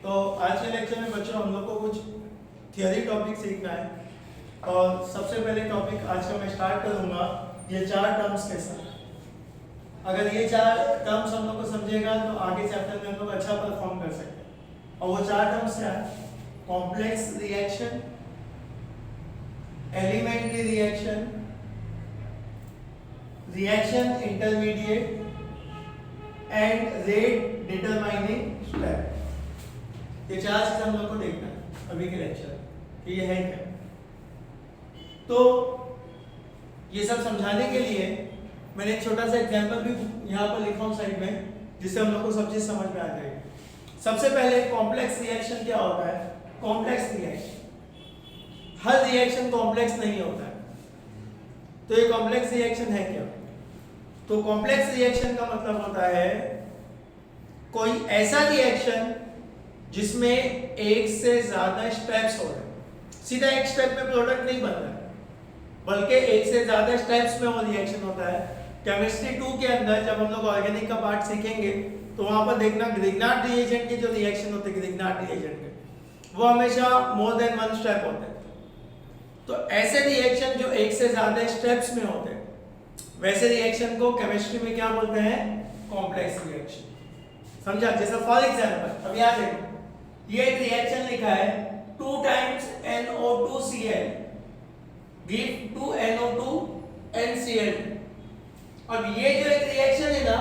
तो आज के लेक्चर में बच्चों हम लोग को कुछ थियरी टॉपिक सीखना है। और सबसे पहले टॉपिक आज का मैं स्टार्ट करूंगा ये चार टर्म्स के साथ। अगर ये चार टर्म्स हम लोग को समझेगा तो आगे चैप्टर में हम लोग अच्छा परफॉर्म कर सकते हैं। और वो चार टर्म्स क्या है? Complex reaction, elementary reaction, reaction intermediate and rate determining step. ये चार चीज हम लोग को देखना है अभी के लेक्चर कि ये है क्या। तो ये सब समझाने के लिए मैंने एक छोटा सा एग्जांपल भी यहाँ पर लिखा हूँ साइड में, जिससे हम लोग को सब चीज समझ में आ जाएगी। सबसे पहले कॉम्प्लेक्स रिएक्शन क्या होता है? कॉम्प्लेक्स रिएक्शन, हर रिएक्शन कॉम्प्लेक्स नहीं होता है। तो ये कॉम्प्लेक्स रिएक्शन है क्या? तो कॉम्प्लेक्स रिएक्शन का मतलब होता है कोई ऐसा रिएक्शन जिसमें एक से ज्यादा स्टेप्स हो रहे हैं। सीधा एक स्टेप में प्रोडक्ट नहीं बन रहा है, बल्कि एक से ज्यादा स्टेप्स में वो रिएक्शन होता है। केमिस्ट्री 2 के अंदर जब हम लोग ऑर्गेनिक का पार्ट सीखेंगे तो वहां पर देखना ग्रिग्नार्ड रिएजेंट के जो रिएक्शन होते हैं, ग्रिग्नार्ड रिएजेंट के, वो हमेशा मोर देन वन स्टेप होते हैं। तो ऐसे रिएक्शन जो एक से ज्यादा स्टेप्स में होते हैं, वैसे रिएक्शन को केमिस्ट्री में क्या बोलते हैं? Complex reaction. समझा? जैसे फॉर एग्जांपल अब यहाँ देखो, ये एक रिएक्शन लिखा है 2 times NO2Cl give 2 NO2 NCl। अब ये जो एक रिएक्शन है ना,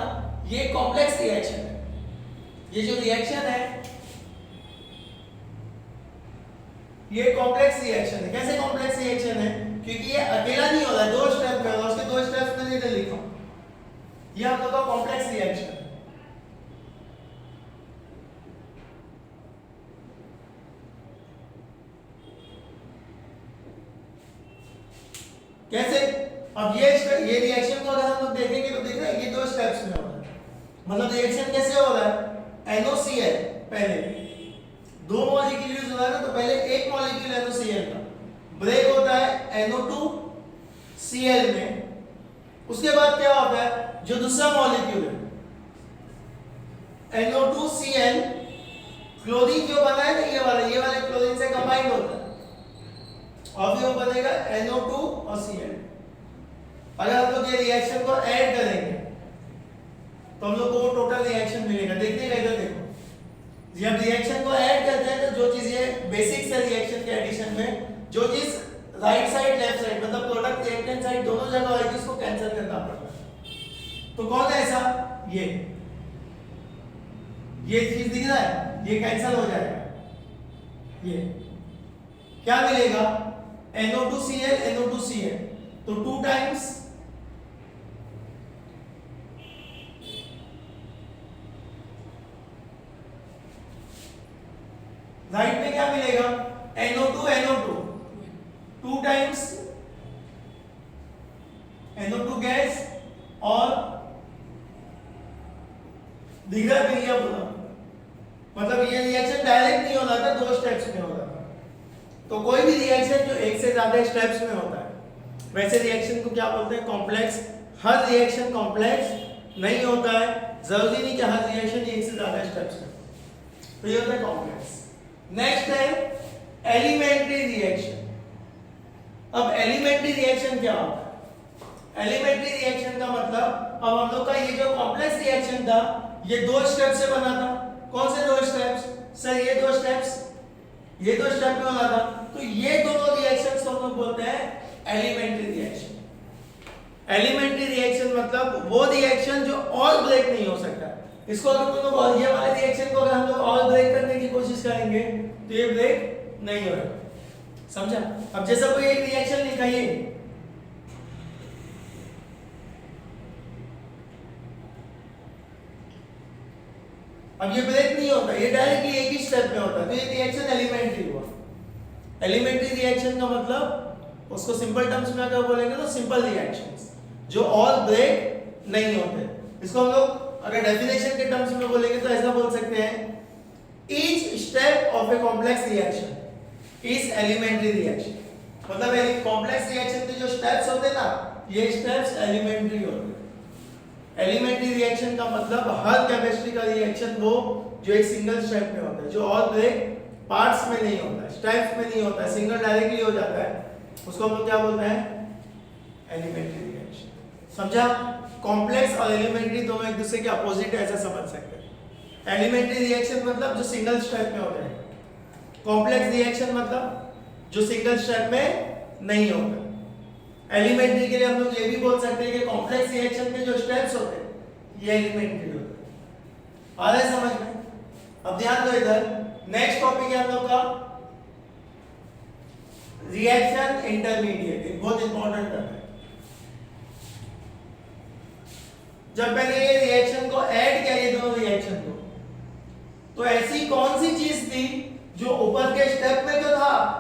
ये कॉम्प्लेक्स रिएक्शन है। ये जो रिएक्शन है ये कॉम्प्लेक्स रिएक्शन है। कैसे कॉम्प्लेक्स रिएक्शन है? क्योंकि ये अकेला नहीं हो रहा है, 2 स्टेप का, उसके 2 स्टेप्स मैंने इधर लिखा। ये हम लोग का कॉम्प्लेक्स रिएक्शन है। कैसे? अब ये रिएक्शन को अगर हम लोग देखेंगे तो देख रहे हैं ये 2 स्टेप्स में हो रहा है। मतलब रिएक्शन कैसे हो रहा है? NOCl पहले 2 मॉलिक्यूल यूज हो रहा है ना, तो पहले एक मॉलिक्यूल NOCl का ब्रेक होता है NO2Cl में। उसके बाद क्या होता है? जो दूसरा मॉलिक्यूल है NO2Cl, क्लोरीन जो बना है ना, ये वाले क्लोरीन से कंबाइंड होता है और फिर वो बनेगा NO2 और Cl। अगर हम लोग ये रिएक्शन को ऐड करेंगे तो हम लोग को वो टोटल रिएक्शन मिलेगा। देखिएगा इधर देखो, जब रिएक्शन को ऐड करते हैं तो जो चीज ये बेसिक्स है रिएक्शन के एडिशन में, जो चीज राइट साइड लेफ्ट साइड मतलब प्रोडक्ट रिएक्टेंट साइड दोनों जगह आएगी, उसको कैंसिल करना पड़ता है। तो कौन है ऐसा? ये चीज दिख रहा है, ये कैंसिल हो जाएगा। ये क्या मिलेगा? NO2Cl NO2Cl। तो 2 times राइट में क्या मिलेगा? NO2 NO2, 2 times NO2 gas और दिखा भी लिया पूरा। मतलब ये रिएक्शन डायरेक्ट नहीं हो रहा था, 2 स्टेप्स में हो रहा था। तो कोई भी रिएक्शन जो एक से ज्यादा स्टेप्स में होता है, वैसे रिएक्शन को क्या बोलते हैं? कॉम्प्लेक्स। हर रिएक्शन कॉम्प्लेक्स नहीं होता है, जरूरी नहीं कि हर रिएक्शन एक से ज्यादा स्टेप्स में। तो ये होता है कॉम्प्लेक्स। नेक्स्ट है एलिमेंट्री रिएक्शन। अब एलिमेंट्री रिएक्शन क्या होता है? एलिमेंट्री रिएक्शन का मतलब, अब हम लोग का ये जो कॉम्प्लेक्स रिएक्शन था ये 2 स्टेप से बना था। कौन से 2 स्टेप्स? सर ये 2 स्टेप्स, ये 2 स्टेप में बना था। तो ये दोनों रिएक्शंस को हम लोग बोलते हैं एलिमेंट्री रिएक्शन। एलिमेंट्री रिएक्शन मतलब वो रिएक्शन जो और ब्रेक नहीं हो सकता। इसको अगर तुम लोग ये वाले रिएक्शन को अगर हम लोग और ब्रेक करने की कोशिश करेंगे तो ये ब्रेक नहीं होगा। समझा? अब जैसा कोई एक रिएक्शन लिखाइए, अब ये ब्रेक नहीं होता, ये डायरेक्टली एक ही स्टेप में होता है। तो ये रिएक्शन एलिमेंट्री हुआ। एलिमेंट्री रिएक्शन का मतलब उसको सिंपल टर्म्स में अगर बोलेंगे तो सिंपल रिएक्शंस जो और ब्रेक नहीं होते। इसको हम लोग अगर डेफिनेशन के टर्म्स में बोलेंगे तो ऐसा बोल सकते हैं, each step of a complex reaction is elementary reaction. मतलब कॉम्प्लेक्स रिएक्शन के जो स्टेप्स होते हैं ना, ये स्टेप्स एलिमेंट्री होते हैं। एलिमेंट्री रिएक्शन का मतलब हर केमिस्ट्री का रिएक्शन वो जो एक सिंगल स्टेप में होता है, जो और ब्रेक पार्ट्स में नहीं होता है, स्टेप्स में नहीं होता है, सिंगल डायरेक्टली हो जाता है, उसको हम लोग क्या बोलते हैं? Elementary reaction. समझा? कॉम्प्लेक्स और एलिमेंट्री दोनों एक दूसरे के अपोजिट है, ऐसा समझ सकते हैं। एलिमेंट्री रिएक्शन मतलब जो सिंगल स्टेप में हो जाएगा, कॉम्प्लेक्स रिएक्शन मतलब जो सिंगल स्टेप में नहीं होगा। एलिमेंट्री के लिए हम लोग ये भी बोल सकते हैं कि कॉम्प्लेक्स रिएक्शन के जो स्टेप्स होते हैं ये एलिमेंट्री होते हैं। आ रहा है समझ में? अब ध्यान दो इधर, नेक्स्ट टॉपिक है हम लोग का रिएक्शन इंटरमीडिएट, एक बहुत इंपॉर्टेंट टॉपिक। जब मैंने ये रिएक्शन को ऐड किया, ये दोनों रिएक्शन को, तो ऐसी कौन सी चीज थी जो ऊपर के स्टेप में तो था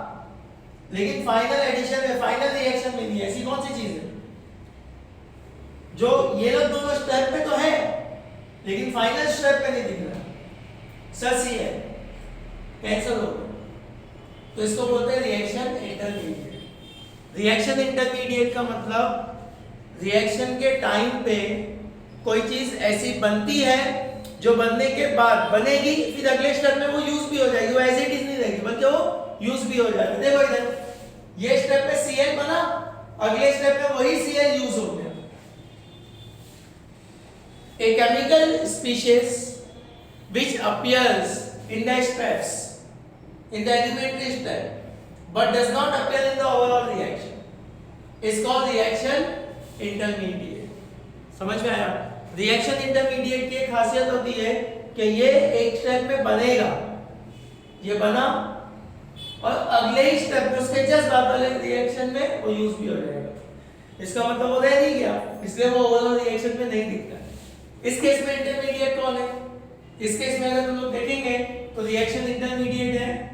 लेकिन फाइनल एडिशन में, फाइनल रिएक्शन में नहीं? ऐसी कौन सी चीज है जो ये लोग दोनों स्टेप में तो है लेकिन फाइनल स्टेप में नहीं दिख रहा? सच ही है, कैंसिल हो गया। तो इसको बोलते हैं रिएक्शन इंटरमीडिएट। रिएक्शन इंटरमीडिएट का मतलब रिएक्शन के टाइम पे कोई चीज ऐसी बनती है जो बनने के बाद बनेगी, फिर अगले स्टेप में वो यूज भी हो जाएगी, वो एज इट इज नहीं रहेगी बल्कि वो यूज भी हो जाएगी। देखो इधर ये स्टेप में Cl बना, अगले स्टेप में वही Cl यूज हो गया। A chemical species which appears in the steps, in the elementary step, but does not appear in the overall reaction is called reaction intermediate। समझ में आया? रिएक्शन इंटरमीडिएट की एक खासियत होती है कि ये एक स्टेप में बनेगा, ये बना और अगले ही स्टेप में उसके जस्ट बाद वाले रिएक्शन में वो यूज भी हो जाएगा। इसका मतलब वो रह नहीं गया, इसलिए वो ओवरऑल रिएक्शन में नहीं दिखता है। इस केस में इंटरमीडिएट कौन है? इस केस में अगर तुम लोग देखेंगे तो रिएक्शन इंटरमीडिएट है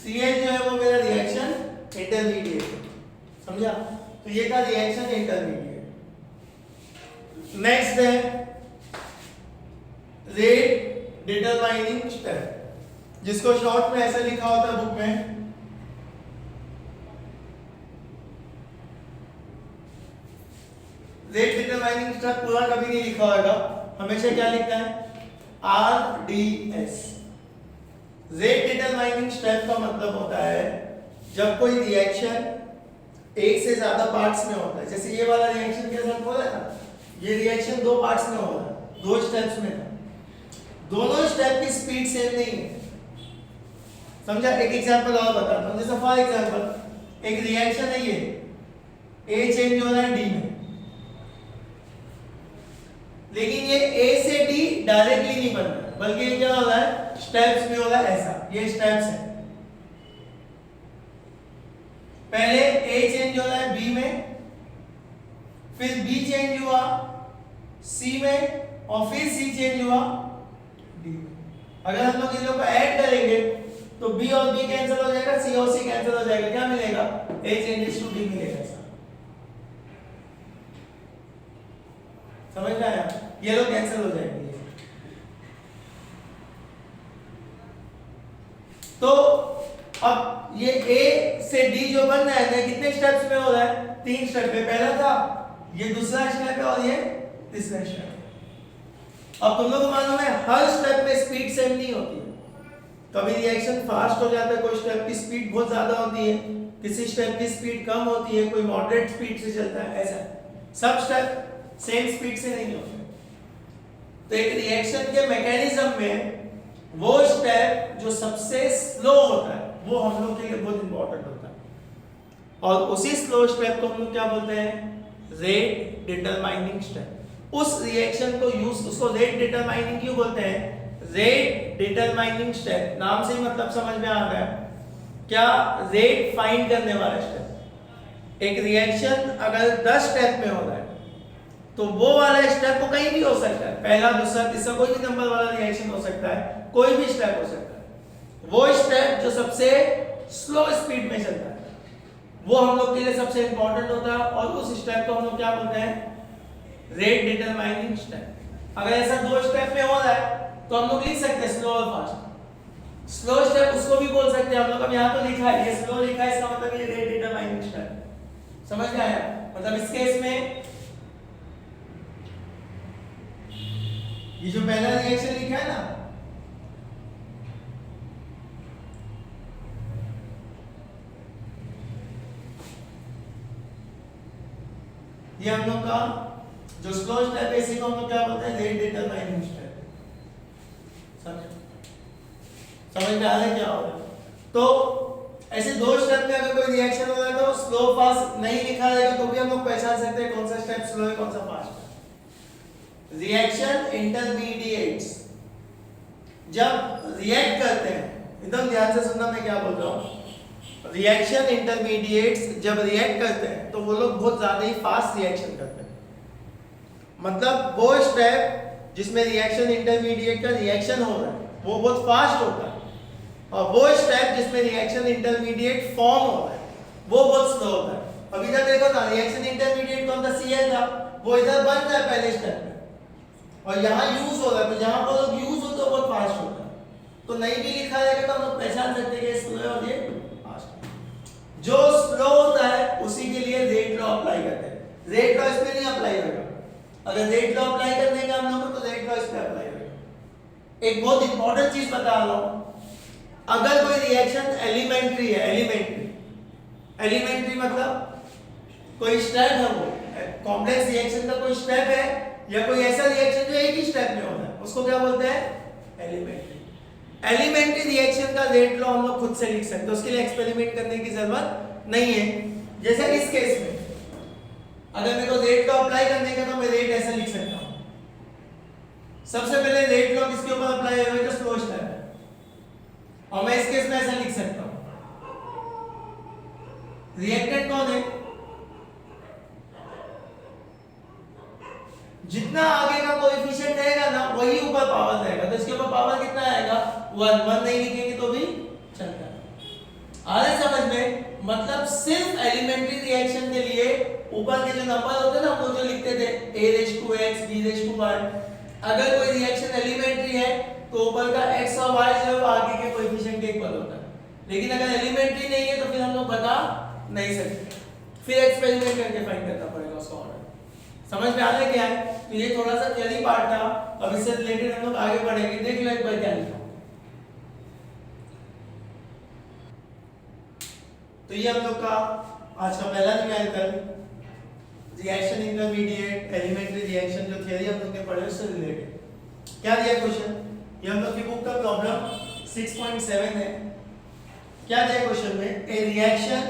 Cl जो है वो मेरा रिएक्शन इंटरमीडिएट है। समझा? तो ये था रिएक्शन इंटरमीडिएट। नेक्स्ट है रेट डिटरमाइनिंग स्टेप, जिसको शॉर्ट में ऐसे लिखा होता है बुक में, रेट डिटरमाइनिंग स्टेप पूरा कभी नहीं लिखा होगा, हमेशा क्या लिखता है? RDS। रेट डिटरमाइनिंग स्टेप का मतलब होता है जब कोई रिएक्शन एक से ज्यादा पार्ट्स में होता है, जैसे ये वाला रिएक्शन के साथ हो रहा है ना, ये रिएक्शन दो पार्ट्स में हो रहा है, दो स्टेप्स में था, दोनों स्टेप की स्पीड सेम नहीं है। समझा? एक एग्जांपल और बताता हूं, जैसे फॉर एग्जांपल एक रिएक्शन है, ये A चेंज हो रहा है D में, लेकिन ये A से D डायरेक्टली नहीं बन रहा, बल्कि ये क्या हो रहा है? स्टेप्स में हो रहा है। ऐसा ये स्टेप्स है, पहले A चेंज हो रहा है B में, फिर B चेंज हुआ C में, और फिर C चेंज हुआ D में। अगर हम लोग इन लोगों को ऐड करेंगे तो B और B कैंसिल हो जाएगा, C और C कैंसिल हो जाएगा, क्या मिलेगा? A चेंजेस टू D मिलेगा। ऐसा समझ में आया? ये लोग कैंसिल हो जाएंगे। तो अब ये A से D जो बन रहा है कितने स्टेप्स में हो रहा है? 3 स्टेप में। पहला था, ये दूसरा स्टेप है और ये तीसरा स्टेप है। अब तुम लोग को मालूम है हर स्टेप में स्पीड सेम नहीं होती है, कभी रिएक्शन फास्ट हो जाता है, कोई स्टेप की स्पीड बहुत ज्यादा होती है, किसी स्टेप की स्पीड कम होती है, कोई मॉडरेट स्पीड से चलता है, ऐसा सब स्टेप सेम स्पीड से नहीं होते। तो एक रिएक्शन के मैकेनिज्म में वो स्टेप जो सबसे स्लो होता है वो हम लोग के लिए बहुत इंपॉर्टेंट होता है, और उसी स्लो स्टेप को हम लोग क्या बोलते हैं? Rate determining step. उस रिएक्शन को यूज, उसको रेट डिटरमाइनिंग क्यों बोलते हैं? रेट डिटरमाइनिंग स्टेप, नाम से ही मतलब समझ में आ गया क्या? रेट फाइंड करने वाला स्टेप। एक रिएक्शन अगर 10 स्टेप में हो रहा है तो वो वाला स्टेप को कहीं भी हो सकता है, पहला दूसरा तीसरा कोई भी नंबर वाला रिएक्शन हो सकता है, कोई भी स्टेप हो सकता है। वो स्टेप जो सबसे स्लो स्पीड में चलता है वो हम लोग के लिए सबसे इंपॉर्टेंट होता है, और उस स्टेप को हम लोग क्या बोलते हैं? Rate determining step. अगर ऐसा 2 स्टेप में हो रहा है तो हम लोग लिख सकते हैं स्लो और फास्ट, स्लो स्टेप उसको भी बोल सकते हैं हम लोग। अब यहाँ तो लिखा है, ये स्लो लिखा है, इसका मतलब ये रेट डिटरमाइनिंग स्टेप। समझ में आया? मतलब इस केस में ये जो पहला रिएक्शन लिखा है ना, ये हम लोग का जो स्लो स्टेप है इसी को हम लोग क्या बोलते हैं? Rate determining step. समझ में आ रहा है क्या हो रहा है? तो ऐसे दो स्टेप में अगर कोई रिएक्शन हो रहा है तो स्लो फास्ट नहीं लिखा रहेगा तो भी हम लोग पहचान सकते हैं कौन सा स्टेप स्लो है कौन सा फास्ट है। रिएक्शन इंटरमीडिएट्स जब रिएक्ट करते हैं, एकदम ध्यान से सुनना मैं क्या बोल रहा हूं। रिएक्शन इंटरमीडिएट्स जब रिएक्ट करते हैं तो वो लोग बहुत ज्यादा ही फास्ट रिएक्शन करते हैं। मतलब वो स्टेप जिसमें रिएक्शन इंटरमीडिएट का रिएक्शन हो रहा है वो बहुत फास्ट होता है, और वो स्टेप जिसमें रिएक्शन इंटरमीडिएट फॉर्म हो रहा है वो बहुत स्लो होता है। अब इधर देखो ना, रिएक्शन इंटरमीडिएट कौन था? Cl था, वो इधर बन रहा है पहले स्टेप में, और यहाँ यूज हो रहा है, तो जहां पर लोग यूज हो तो बहुत फास्ट होता है। तो नहीं भी लिखा रहेगा तो हम लोग पहचान सकते हैं कि स्लो है और ये फास्ट है। जो स्लो होता है उसी के लिए रेट लॉ अप्लाई करते हैं। रेट लॉ इसमें नहीं अप्लाई होगा। अगर रेट लॉ अप्लाई करने का हम लोग को तो रेट लॉ इसमें अप्लाई होगा। एक बहुत इंपॉर्टेंट चीज बता रहा हूं, अगर कोई रिएक्शन एलिमेंट्री है, एलिमेंट्री मतलब कोई स्टेप है, वो कॉम्प्लेक्स रिएक्शन का कोई स्टेप है या कोई ऐसा रिएक्शन जो एक ही स्टेप में होता है उसको क्या बोलते हैं? एलिमेंट्री रिएक्शन का रेट लॉ हम लोग खुद से लिख सकते हैं, उसके लिए एक्सपेरिमेंट करने की जरूरत नहीं है। जैसे इस केस में अगर मेरे को रेट लॉ अप्लाई करने का तो मैं रेट ऐसा लिख सकता हूं। सबसे पहले रेट लॉ किसके ऊपर अप्लाई होगा? जो स्लो स्टेप है, और मैं इस केस में ऐसा लिख सकता हूं, रिएक्टेंट कौन है? जितना आगे का कोएफिशिएंट रहेगा ना वही ऊपर पावर रहेगा, तो इसके ऊपर पावर कितना आएगा? 1 नहीं लिखेंगे तो भी चलता है। आ रहा है समझ में? मतलब सिर्फ एलिमेंट्री रिएक्शन के लिए ऊपर के जो नंबर होते हैं ना वो जो लिखते थे a⁻x b⁻y, अगर कोई रिएक्शन एलिमेंट्री है तो ऊपर का x और y जो है आगे के कोएफिशिएंट के इक्वल होता है। लेकिन अगर एलिमेंट्री नहीं है तो फिर हम लोग बता नहीं सकते, फिर एक्सपेरिमेंट करके फाइंड करना पड़ेगा उसका ऑर्डर। समझ में आ रहा है क्या है? तो ये थोड़ा सा थियरी पार्ट था, अब इससे रिलेटेड हम लोग आगे बढ़ेंगे। देख लो एक बार क्या लिखा। तो ये हम लोग का आज का पहला numerical, reaction intermediate elementary reaction जो थियरी हम लोग ने पढ़े उससे रिलेटेड। क्या दिया क्वेश्चन? ये हम लोग की बुक का प्रॉब्लम 6.7 है। क्या दिया क्वेश्चन में? ए reaction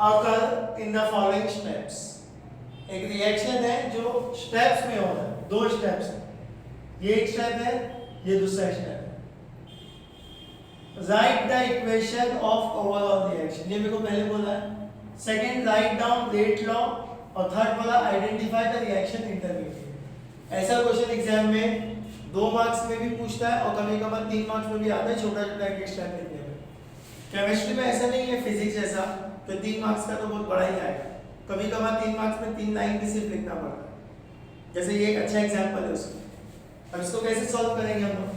occur in the following steps। एक रिएक्शन है जो स्टेप्स में हो रहा है, दो स्टेप्स है, ये एक स्टेप है, ये दूसरा स्टेप है। Right the equation of overall reaction, ये मेरे को पहले बोला है। Second, write down rate law, और थर्ड बोला आइडेंटिफाई द रिएक्शन इंटरमीडिएट। ऐसा क्वेश्चन एग्जाम में 2 मार्क्स में भी पूछता है और कभी कभार 3 मार्क्स में भी आता है, छोटा छोटा एक स्टेप लिखने में। केमिस्ट्री में ऐसा नहीं है, फिजिक्स जैसा तो 3 मार्क्स का तो बहुत बड़ा ही आएगा। कभी कभार 3 मार्क्स में 3 लाइन भी सिर्फ लिखना पड़ता है। जैसे ये एक अच्छा एग्जांपल है उसका। अब इसको कैसे सॉल्व करेंगे हम लोग?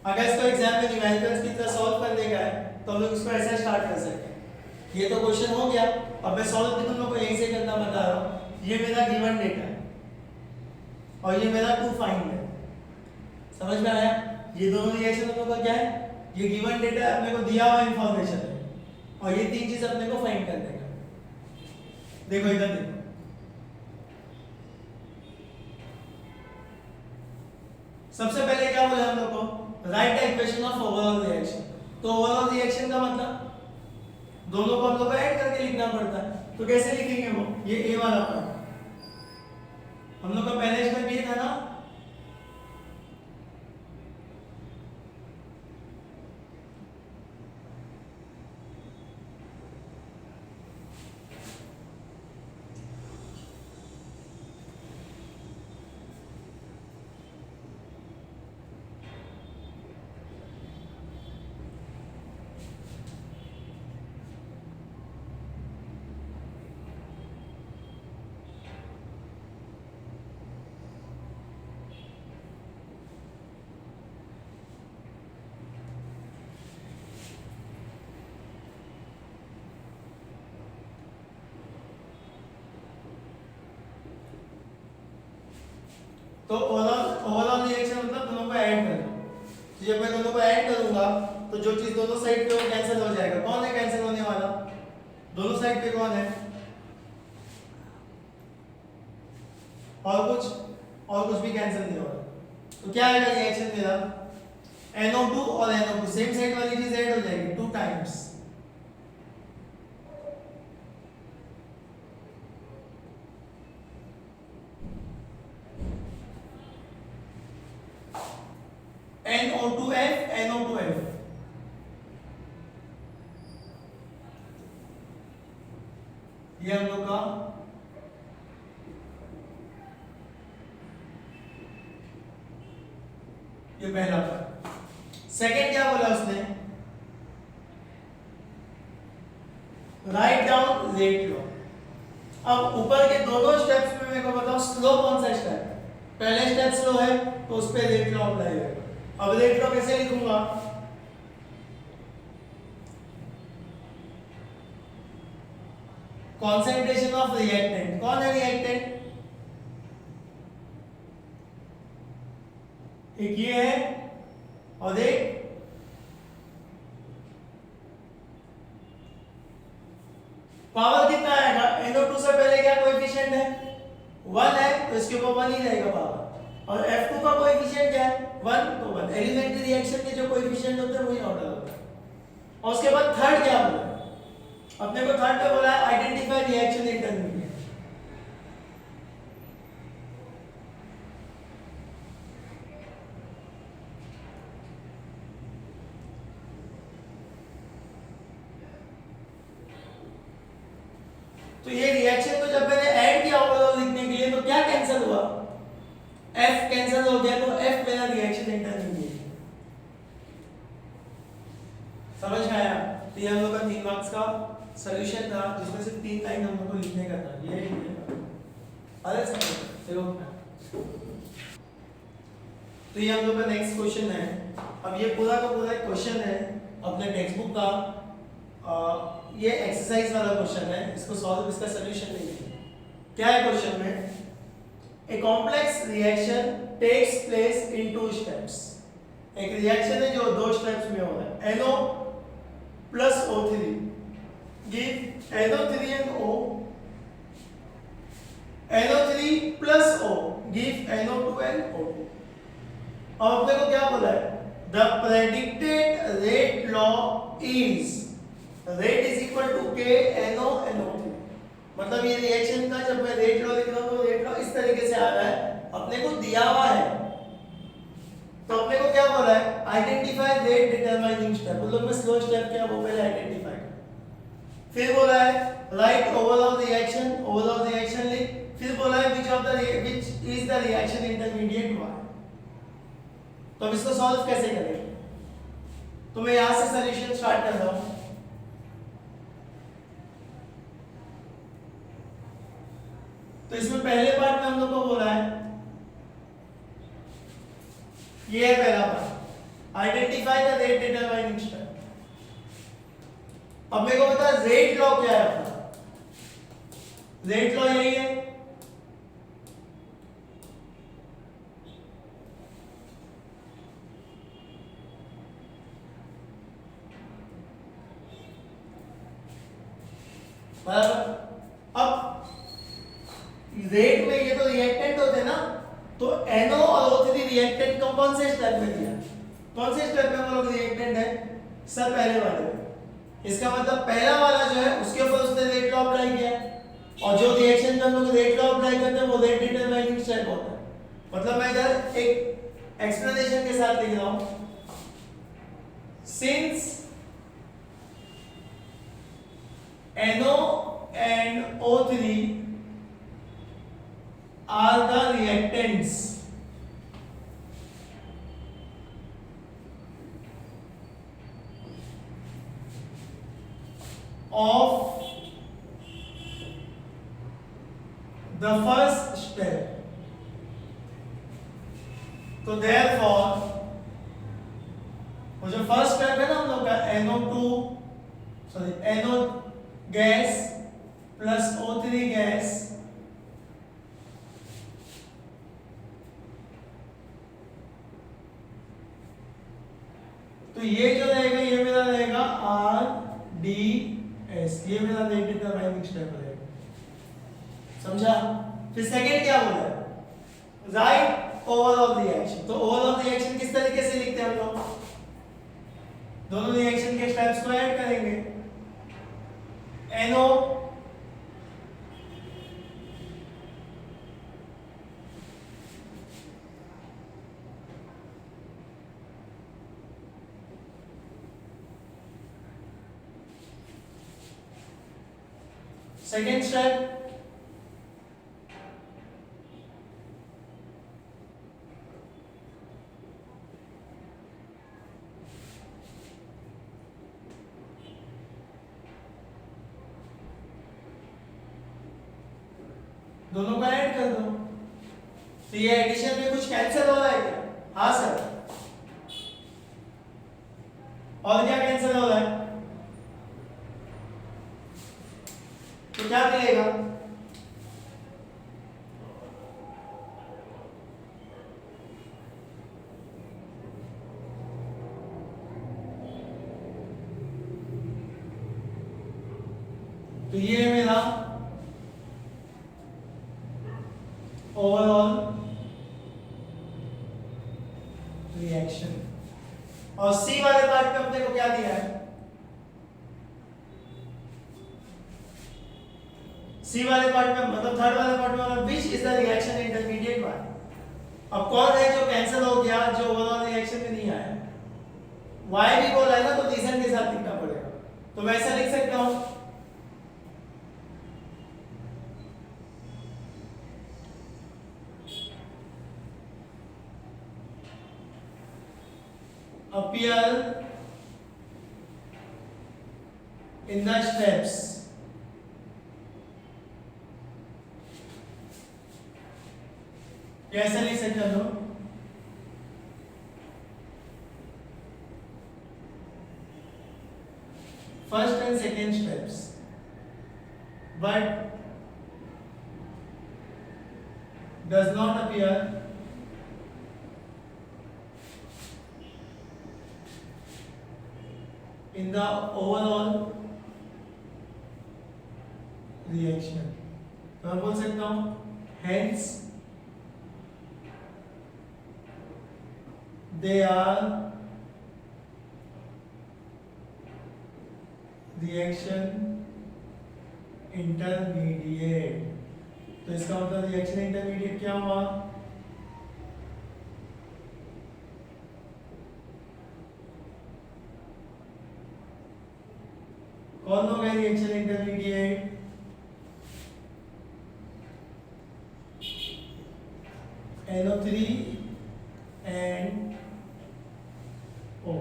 अगर इसको एग्जाम में न्यूमेरिकल्स की तरह सॉल्व करने का है तो हम लोग इसको ऐसा स्टार्ट कर सकते हैं। ये तो क्वेश्चन हो गया, अब मैं सॉल्व भी तुम लोग को यहीं से करना बता रहा हूं। ये मेरा गिवन डेटा है और ये मेरा टू फाइंड है। समझ में आया? ये दोनों रिएक्शन हम लोग का क्या है? ये गिवन डेटा अपने को दिया हुआ इंफॉर्मेशन है और ये 3 चीज अपने को फाइंड करने का। देखो इधर देखो, सबसे पहले क्या बोला हम लोग को? Right the equation of overall reaction. तो ओवरऑल रिएक्शन का मतलब दोनों को हम लोग को ऐड करके लिखना पड़ता है। तो कैसे लिखेंगे वो? ये ए वाला पार्ट हम लोग का पहले स्टेप ये था ना, तो ओवरऑल रिएक्शन मतलब दोनों को ऐड करना। तो जब मैं दोनों को ऐड करूंगा तो जो चीज दोनों साइड पे वो कैंसिल हो जाएगा। कौन है कैंसिल होने वाला? दोनों साइड पे कौन है? और कुछ भी कैंसिल नहीं हो रहा। तो क्या आएगा रिएक्शन मेरा? NO2 और NO2 सेम साइड वाली चीज ऐड हो जाएगी 2 टाइम्स। NO2F NO2F ये हम लोग का ये पहला पार्ट। सेकंड क्या बोला उसने? Write down rate law. अब ऊपर के दोनों स्टेप्स में मेरे को बताओ स्लो कौन सा स्टेप है? पहले स्टेप स्लो है तो उस पे रेट लॉ अप्लाई होगा। अब रेट लॉ कैसे लिखूंगा? Concentration of reactant. कौन है रिएक्टेंट? एक ये है और एक पावर कितना आएगा? NO2 से पहले क्या कोएफिशिएंट है? 1 है तो इसके ऊपर 1 ही रहेगा पावर। और F2 का कोएफिशिएंट क्या है? 1 तो 1। एलिमेंट्री रिएक्शन के जो कोएफिशिएंट होते हैं वही ऑर्डर होता है। और उसके बाद थर्ड क्या बोला? अपने को थर्ड पे बोला है आइडेंटिफाई रिएक्शन इंटरमीडिएट। तो ये रिएक्शन को जब मैंने ऐड किया ओवरऑल लिखने के लिए तो क्या कैंसिल हुआ? F कैंसिल हो गया तो F मेरा रिएक्शन इंटरमीडिएट। समझ में आया? तो ये हम लोग का 3 मार्क्स का सॉल्यूशन था जिसमें से 3 लाइन हम लोग को लिखने का था। ये अरे चलो तो ये हम लोग का नेक्स्ट क्वेश्चन है। अब ये पूरा का पूरा क्वेश्चन है अपने टेक्स्ट बुक का। ये एक्सरसाइज वाला क्वेश्चन है, इसको सॉल्व, इसका सॉल्यूशन नहीं है। क्या है क्वेश्चन में? A complex reaction takes place in 2 steps. एक रिएक्शन है जो 2 स्टेप्स में हो रहा है। NO plus O3 give NO3 and O, NO3 plus O give NO2 and O2। अब अपने को क्या बोला है? The predicted rate law is rate is equal to K NO NO3। मतलब ये रिएक्शन का जब मैं रेट लॉ लिख रहा हूं तो रेट लॉ इस तरीके से आ रहा है, अपने को दिया हुआ है। तो अपने को क्या बोला है? Identify rate determining step. उन लोग में स्लो स्टेप क्या वो पहले आइडेंटिफाई कर। फिर बोला है राइट ओवरऑल रिएक्शन लिख। फिर बोला है which is the reaction intermediate one. तो अब इसको सॉल्व कैसे करेंगे? तो मैं यहां से सॉल्यूशन स्टार्ट कर रहा हूं। तो इसमें पहले पार्ट में हम लोग को बोला है, ये है पहला part, identify the rate determining step. अब मेरे को बता रेट लॉ क्या है अपना? रेट लॉ यही है, बराबर। अब रेट में ये तो रिएक्टेंट होते ना, तो NO और O3 रिएक्टेंट को कौन से स्टेप में दिया? कौन से स्टेप में हम लोग रिएक्टेंट है? सर पहले वाले में। इसका मतलब पहला वाला जो है उसके ऊपर उसने रेट लॉ अप्लाई किया, और जो रिएक्शन में हम लोग रेट लॉ अप्लाई करते हैं वो रेट डिटरमाइनिंग स्टेप होता है। मतलब मैं इधर एक एक्सप्लेनेशन के साथ लिख रहा हूं, since NO and O3 are the reactants of the first step, तो therefore वो जो फर्स्ट स्टेप है ना हम लोग का NO gas plus O3 gas तो ये जो रहेगा ये मेरा रहेगा आर डी एस, ये मेरा रेट डिटरमाइनिंग स्टेप रहेगा, समझा? फिर सेकंड क्या बोला है, राइट ओवरऑल रिएक्शन। तो ओवरऑल रिएक्शन किस तरीके से लिखते हैं हम लोग, दोनों रिएक्शन के स्टेप्स को ऐड करेंगे। NO सेकेंड स्टेप दोनों को ऐड कर दो। तो ये एडिशन में कुछ कैंसिल हो रहा है क्या? हाँ सर। और क्या कैंसिल हो रहा है? तो क्या मिलेगा? तो ये है मेरा ओवरऑल रिएक्शन। और सी वाले पार्ट में अपने को क्या दिया है? सी वाले पार्ट में मतलब थर्ड वाले पार्ट में which is the reaction intermediate part. अब कौन है जो कैंसिल हो गया, जो ओवरऑल रिएक्शन में नहीं आया? वाई भी बोला है ना, तो रीजन के साथ लिखना पड़ेगा। तो वैसा लिख सकता हूं, appear in the steps कैसे लिख सकते हो? First and second steps, but does not appear in the overall reaction। तो मैं बोल सकता हूं hence they are reaction intermediate। तो इसका मतलब रिएक्शन इंटरमीडिएट क्या हुआ? कौन लोग है reaction intermediate? NO3 and O,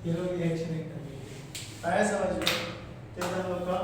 ये लोग रिएक्शन इंटरमीडिएट। आया समझ में? तेरा लोग का